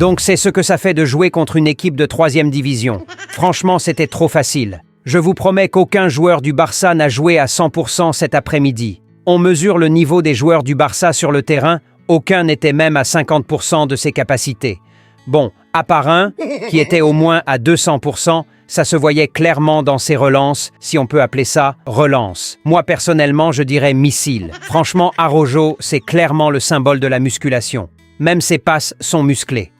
Donc c'est ce que ça fait de jouer contre une équipe de 3e division. Franchement, c'était trop facile. Je vous promets qu'aucun joueur du Barça n'a joué à 100% cet après-midi. On mesure le niveau des joueurs du Barça sur le terrain, aucun n'était même à 50% de ses capacités. Bon, à part un, qui était au moins à 200%, ça se voyait clairement dans ses relances, si on peut appeler ça relance. Moi personnellement, je dirais missile. Franchement, Araujo, c'est clairement le symbole de la musculation. Même ses passes sont musclées.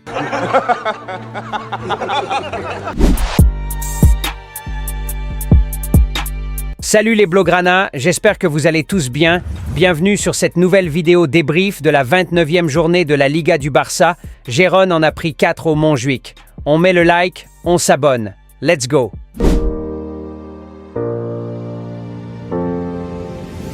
Salut les Blaugrana, j'espère que vous allez tous bien. Bienvenue sur cette nouvelle vidéo débrief de la 29e journée de la Liga du Barça. Gérone en a pris 4 au Montjuïc. On met le like, on s'abonne. Let's go!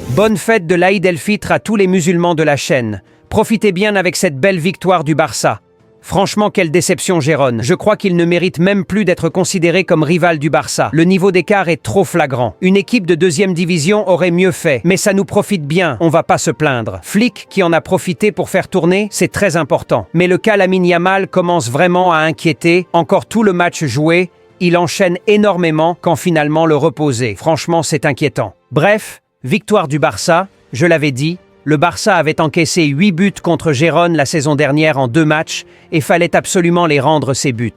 Bonne fête de l'Aïd el-Fitr à tous les musulmans de la chaîne. Profitez bien avec cette belle victoire du Barça. Franchement, quelle déception Gérone. Je crois qu'il ne mérite même plus d'être considéré comme rival du Barça. Le niveau d'écart est trop flagrant. Une équipe de 2e division aurait mieux fait, mais ça nous profite bien, on va pas se plaindre. Flick qui en a profité pour faire tourner, c'est très important. Mais le cas Lamine Yamal commence vraiment à inquiéter. Encore tout le match joué, il enchaîne énormément quand finalement le reposer. Franchement, c'est inquiétant. Bref, victoire du Barça, je l'avais dit. Le Barça avait encaissé 8 buts contre Gérone la saison dernière en 2 matchs et fallait absolument les rendre ces buts.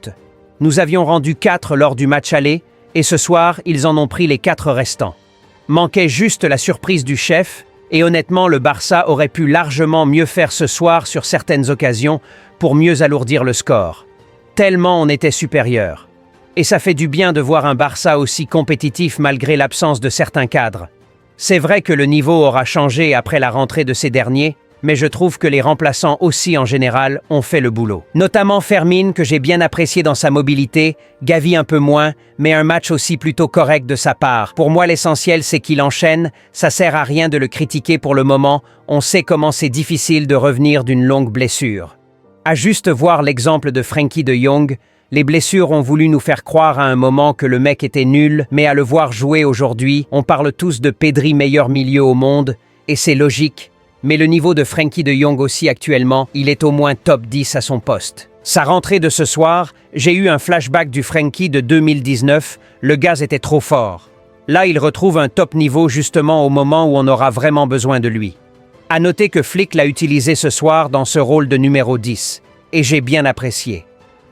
Nous avions rendu 4 lors du match aller et ce soir, ils en ont pris les 4 restants. Manquait juste la surprise du chef et honnêtement, le Barça aurait pu largement mieux faire ce soir sur certaines occasions pour mieux alourdir le score. Tellement on était supérieur. Et ça fait du bien de voir un Barça aussi compétitif malgré l'absence de certains cadres. C'est vrai que le niveau aura changé après la rentrée de ces derniers, mais je trouve que les remplaçants aussi en général ont fait le boulot. Notamment Fermin que j'ai bien apprécié dans sa mobilité, Gavi un peu moins, mais un match aussi plutôt correct de sa part. Pour moi l'essentiel c'est qu'il enchaîne, ça sert à rien de le critiquer pour le moment, on sait comment c'est difficile de revenir d'une longue blessure. À juste voir l'exemple de Frenkie de Jong, les blessures ont voulu nous faire croire à un moment que le mec était nul, mais à le voir jouer aujourd'hui, on parle tous de Pedri meilleur milieu au monde, et c'est logique. Mais le niveau de Frenkie de Jong aussi actuellement, il est au moins top 10 à son poste. Sa rentrée de ce soir, j'ai eu un flashback du Frenkie de 2019, le gaz était trop fort. Là, il retrouve un top niveau justement au moment où on aura vraiment besoin de lui. À noter que Flick l'a utilisé ce soir dans ce rôle de numéro 10, et j'ai bien apprécié.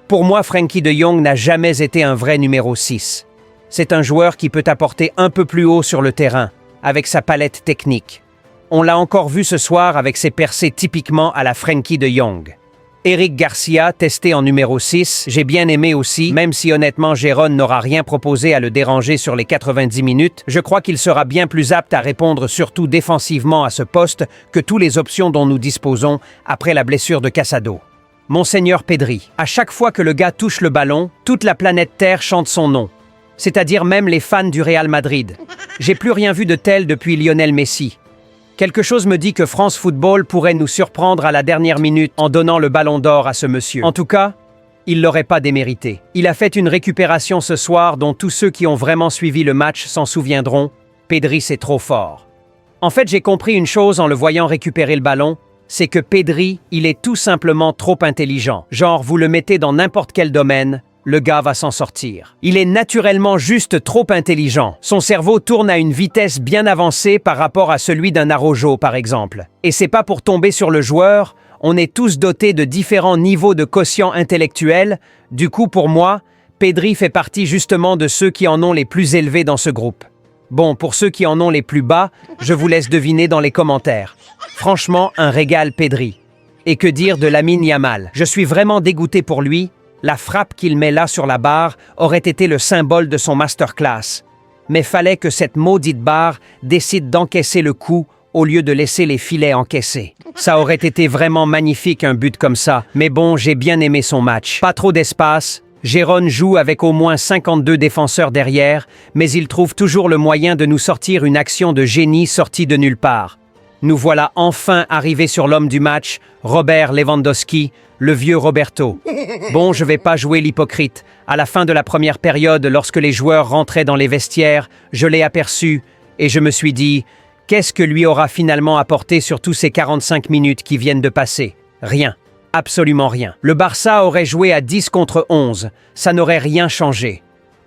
Pour moi, Frenkie de Jong n'a jamais été un vrai numéro 6. C'est un joueur qui peut apporter un peu plus haut sur le terrain, avec sa palette technique. On l'a encore vu ce soir avec ses percées typiquement à la Frenkie de Jong. Eric Garcia, testé en numéro 6, j'ai bien aimé aussi, même si honnêtement Gérone n'aura rien proposé à le déranger sur les 90 minutes, je crois qu'il sera bien plus apte à répondre surtout défensivement à ce poste que toutes les options dont nous disposons après la blessure de Casado. Monseigneur Pedri. À chaque fois que le gars touche le ballon, toute la planète Terre chante son nom. C'est-à-dire même les fans du Real Madrid. J'ai plus rien vu de tel depuis Lionel Messi. Quelque chose me dit que France Football pourrait nous surprendre à la dernière minute en donnant le ballon d'or à ce monsieur. En tout cas, il l'aurait pas démérité. Il a fait une récupération ce soir dont tous ceux qui ont vraiment suivi le match s'en souviendront. Pedri, c'est trop fort. En fait, j'ai compris une chose en le voyant récupérer le ballon, c'est que Pedri, il est tout simplement trop intelligent. Genre, vous le mettez dans n'importe quel domaine, le gars va s'en sortir. Il est naturellement juste trop intelligent. Son cerveau tourne à une vitesse bien avancée par rapport à celui d'un Araujo, par exemple. Et c'est pas pour tomber sur le joueur, on est tous dotés de différents niveaux de quotient intellectuel. Du coup, pour moi, Pedri fait partie justement de ceux qui en ont les plus élevés dans ce groupe. Bon, pour ceux qui en ont les plus bas, je vous laisse deviner dans les commentaires. Franchement, un régal Pedri. Et que dire de Lamine Yamal? Je suis vraiment dégoûté pour lui. La frappe qu'il met là sur la barre aurait été le symbole de son masterclass. Mais fallait que cette maudite barre décide d'encaisser le coup au lieu de laisser les filets encaissés. Ça aurait été vraiment magnifique un but comme ça. Mais bon, j'ai bien aimé son match. Pas trop d'espace. Gérone joue avec au moins 52 défenseurs derrière, mais il trouve toujours le moyen de nous sortir une action de génie sortie de nulle part. Nous voilà enfin arrivés sur l'homme du match, Robert Lewandowski, le vieux Roberto. Bon, je vais pas jouer l'hypocrite. À la fin de la première période, lorsque les joueurs rentraient dans les vestiaires, je l'ai aperçu et je me suis dit, qu'est-ce que lui aura finalement apporté sur tous ces 45 minutes qui viennent de passer? Rien. Absolument rien. Le Barça aurait joué à 10 contre 11, ça n'aurait rien changé.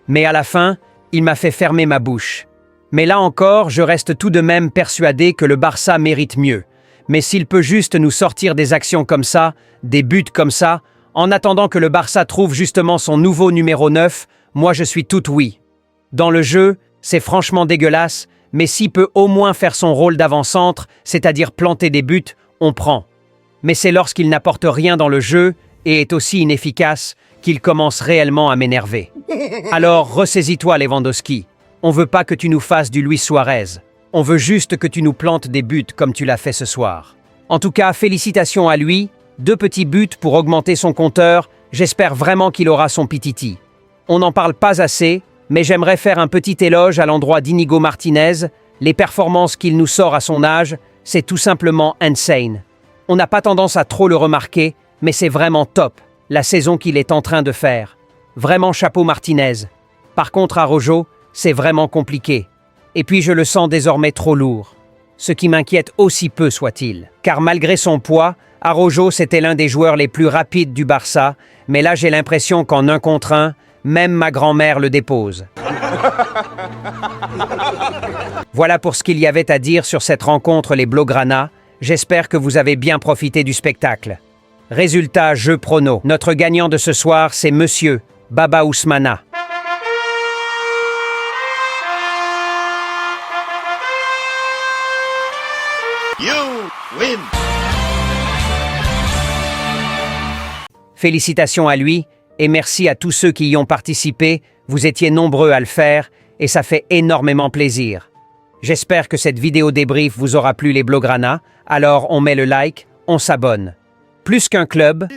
Mais à la fin, il m'a fait fermer ma bouche. Mais là encore, je reste tout de même persuadé que le Barça mérite mieux. Mais s'il peut juste nous sortir des actions comme ça, des buts comme ça, en attendant que le Barça trouve justement son nouveau numéro 9, moi je suis tout oui. Dans le jeu, c'est franchement dégueulasse, mais s'il peut au moins faire son rôle d'avant-centre, c'est-à-dire planter des buts, on prend. Mais c'est lorsqu'il n'apporte rien dans le jeu et est aussi inefficace qu'il commence réellement à m'énerver. Alors ressaisis-toi Lewandowski. On veut pas que tu nous fasses du Luis Suarez. On veut juste que tu nous plantes des buts comme tu l'as fait ce soir. En tout cas, félicitations à lui. 2 petits buts pour augmenter son compteur. J'espère vraiment qu'il aura son pititi. On n'en parle pas assez, mais j'aimerais faire un petit éloge à l'endroit d'Inigo Martinez. Les performances qu'il nous sort à son âge, c'est tout simplement insane. On n'a pas tendance à trop le remarquer, mais c'est vraiment top, la saison qu'il est en train de faire. Vraiment chapeau Martinez. Par contre, Araujo, c'est vraiment compliqué. Et puis je le sens désormais trop lourd. Ce qui m'inquiète aussi peu soit-il. Car malgré son poids, Araujo c'était l'un des joueurs les plus rapides du Barça, mais là j'ai l'impression qu'en 1 contre 1, même ma grand-mère le dépose. Voilà pour ce qu'il y avait à dire sur cette rencontre les Blaugrana. J'espère que vous avez bien profité du spectacle. Résultat, jeu prono. Notre gagnant de ce soir, c'est Monsieur Baba Ousmana. You win. Félicitations à lui et merci à tous ceux qui y ont participé. Vous étiez nombreux à le faire et ça fait énormément plaisir. J'espère que cette vidéo débrief vous aura plu les Blaugrana. Alors on met le like, on s'abonne. Plus qu'un club,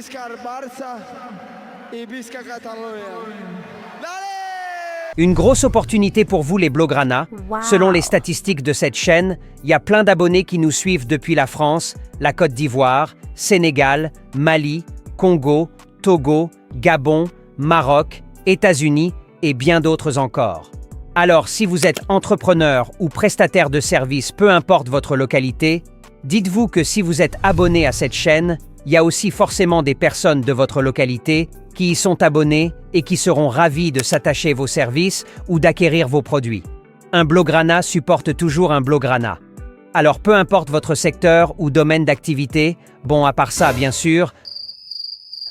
une grosse opportunité pour vous les Blaugrana. Wow. Selon les statistiques de cette chaîne, il y a plein d'abonnés qui nous suivent depuis la France, la Côte d'Ivoire, Sénégal, Mali, Congo, Togo, Gabon, Maroc, États-Unis et bien d'autres encore. Alors si vous êtes entrepreneur ou prestataire de services, peu importe votre localité, dites-vous que si vous êtes abonné à cette chaîne, il y a aussi forcément des personnes de votre localité qui y sont abonnés et qui seront ravis de s'attacher vos services ou d'acquérir vos produits. Un Blaugrana supporte toujours un Blaugrana. Alors peu importe votre secteur ou domaine d'activité, bon à part ça bien sûr,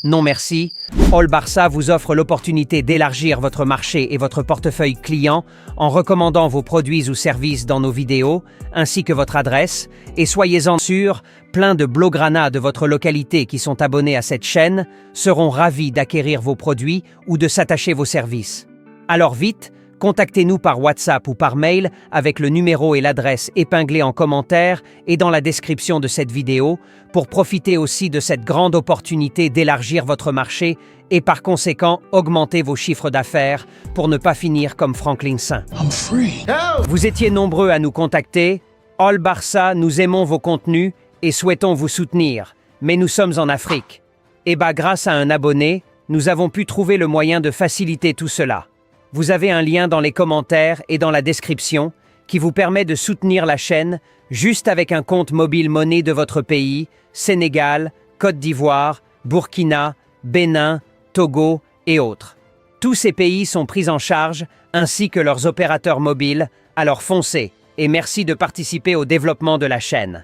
non merci, All Barça vous offre l'opportunité d'élargir votre marché et votre portefeuille client en recommandant vos produits ou services dans nos vidéos, ainsi que votre adresse, et soyez-en sûrs, plein de Blaugrana de votre localité qui sont abonnés à cette chaîne seront ravis d'acquérir vos produits ou de s'attacher vos services. Alors vite, contactez-nous par WhatsApp ou par mail avec le numéro et l'adresse épinglés en commentaire et dans la description de cette vidéo pour profiter aussi de cette grande opportunité d'élargir votre marché et par conséquent augmenter vos chiffres d'affaires pour ne pas finir comme Franklin Saint. Vous étiez nombreux à nous contacter. All Barça, nous aimons vos contenus et souhaitons vous soutenir, mais nous sommes en Afrique. Et grâce à un abonné, nous avons pu trouver le moyen de faciliter tout cela. Vous avez un lien dans les commentaires et dans la description qui vous permet de soutenir la chaîne juste avec un compte mobile monnaie de votre pays, Sénégal, Côte d'Ivoire, Burkina, Bénin, Togo et autres. Tous ces pays sont pris en charge ainsi que leurs opérateurs mobiles, alors foncez et merci de participer au développement de la chaîne.